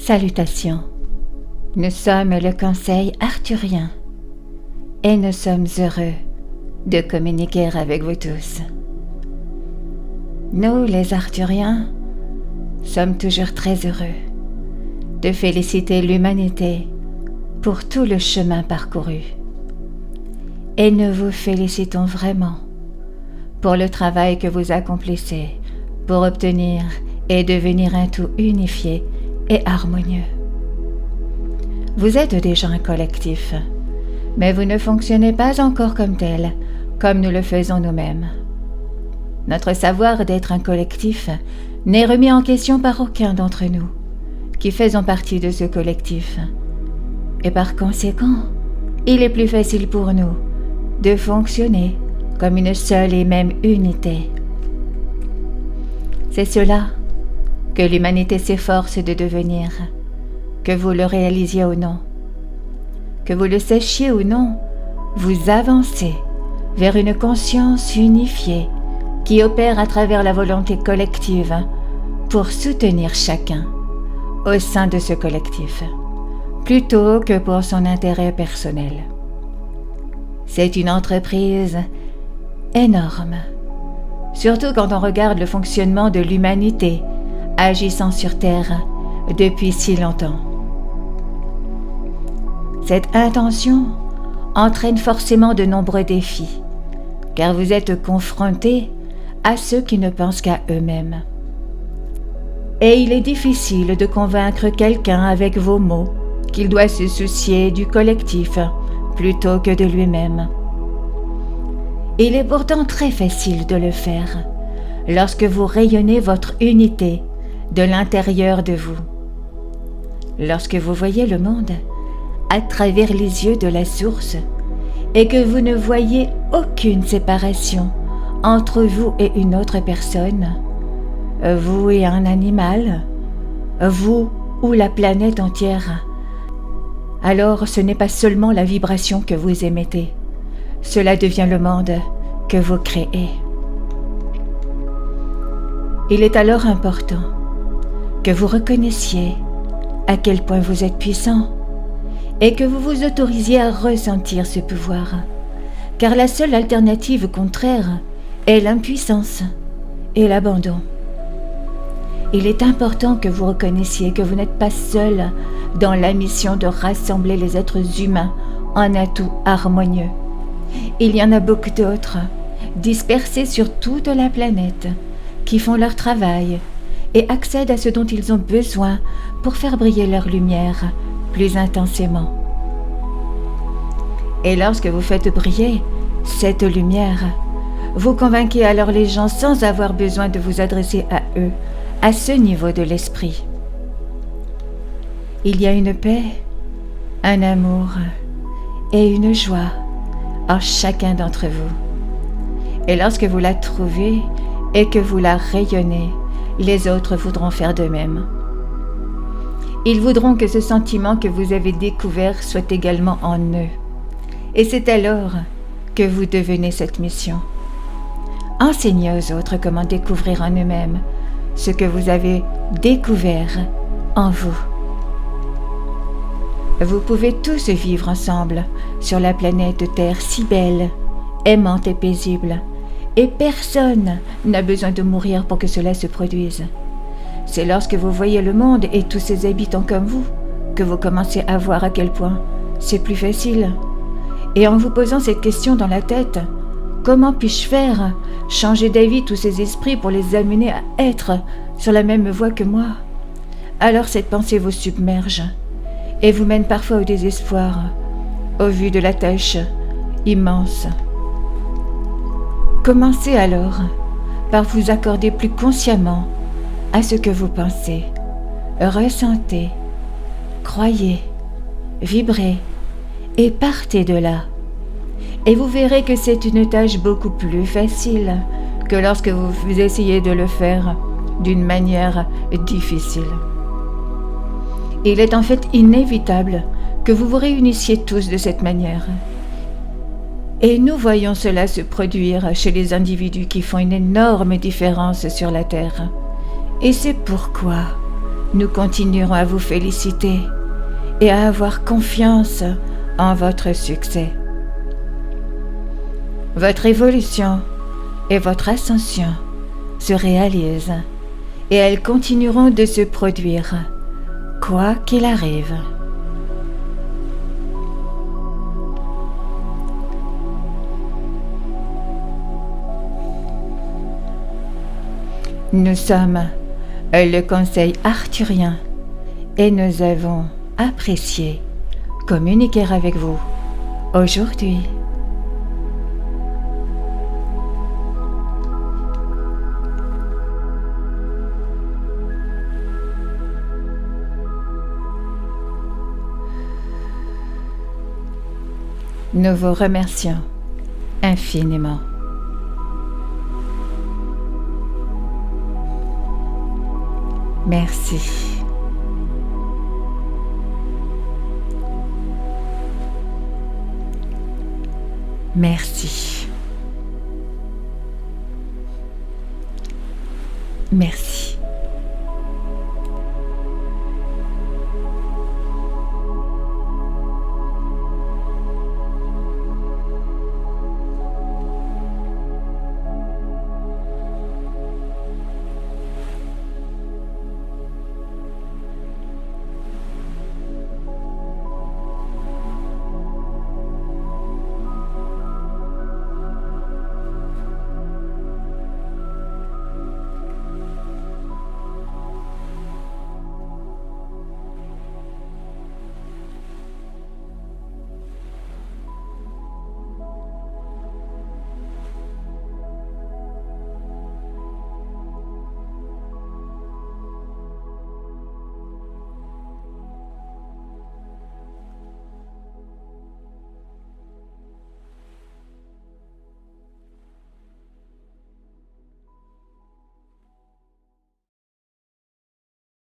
Salutations. Nous sommes le Conseil arthurien et nous sommes heureux de communiquer avec vous tous. Nous, les Arthuriens, sommes toujours très heureux de féliciter l'humanité pour tout le chemin parcouru. Et nous vous félicitons vraiment pour le travail que vous accomplissez pour obtenir et devenir un tout unifié et harmonieux. Vous êtes déjà un collectif, mais vous ne fonctionnez pas encore comme tel, comme nous le faisons nous-mêmes. Notre savoir d'être un collectif n'est remis en question par aucun d'entre nous, qui faisons partie de ce collectif. Et par conséquent, il est plus facile pour nous de fonctionner comme une seule et même unité. C'est cela que l'humanité s'efforce de devenir, que vous le réalisiez ou non. Que vous le sachiez ou non, vous avancez vers une conscience unifiée qui opère à travers la volonté collective pour soutenir chacun au sein de ce collectif, plutôt que pour son intérêt personnel. C'est une entreprise énorme, surtout quand on regarde le fonctionnement de l'humanité agissant sur Terre depuis si longtemps. Cette intention entraîne forcément de nombreux défis, car vous êtes confrontés à ceux qui ne pensent qu'à eux-mêmes. Et il est difficile de convaincre quelqu'un avec vos mots qu'il doit se soucier du collectif plutôt que de lui-même. Il est pourtant très facile de le faire lorsque vous rayonnez votre unité de l'intérieur de vous. Lorsque vous voyez le monde à travers les yeux de la source et que vous ne voyez aucune séparation entre vous et une autre personne, vous et un animal, vous ou la planète entière, alors ce n'est pas seulement la vibration que vous émettez, cela devient le monde que vous créez. Il est alors important que vous reconnaissiez à quel point vous êtes puissant et que vous vous autorisiez à ressentir ce pouvoir, car la seule alternative contraire est l'impuissance et l'abandon. Il est important que vous reconnaissiez que vous n'êtes pas seul dans la mission de rassembler les êtres humains en un tout harmonieux. Il y en a beaucoup d'autres, dispersés sur toute la planète, qui font leur travail et accèdent à ce dont ils ont besoin pour faire briller leur lumière plus intensément. Et lorsque vous faites briller cette lumière, vous convainquez alors les gens sans avoir besoin de vous adresser à eux, à ce niveau de l'esprit. Il y a une paix, un amour et une joie en chacun d'entre vous. Et lorsque vous la trouvez et que vous la rayonnez, les autres voudront faire de même. Ils voudront que ce sentiment que vous avez découvert soit également en eux. Et c'est alors que vous devenez cette mission. Enseignez aux autres comment découvrir en eux-mêmes ce que vous avez découvert en vous. Vous pouvez tous vivre ensemble sur la planète Terre si belle, aimante et paisible, et personne n'a besoin de mourir pour que cela se produise. C'est lorsque vous voyez le monde et tous ses habitants comme vous que vous commencez à voir à quel point c'est plus facile. Et en vous posant cette question dans la tête, comment puis-je faire changer d'avis tous ces esprits pour les amener à être sur la même voie que moi? Alors cette pensée vous submerge et vous mène parfois au désespoir, au vu de la tâche immense. Commencez alors par vous accorder plus consciemment à ce que vous pensez, ressentez, croyez, vibrez et partez de là. Et vous verrez que c'est une tâche beaucoup plus facile que lorsque vous essayez de le faire d'une manière difficile. Il est en fait inévitable que vous vous réunissiez tous de cette manière. Et nous voyons cela se produire chez les individus qui font une énorme différence sur la Terre. Et c'est pourquoi nous continuerons à vous féliciter et à avoir confiance en votre succès. Votre évolution et votre ascension se réalisent et elles continueront de se produire, quoi qu'il arrive. Nous sommes le Conseil arthurien et nous avons apprécié communiquer avec vous aujourd'hui. Nous vous remercions infiniment. Merci. Merci. Merci.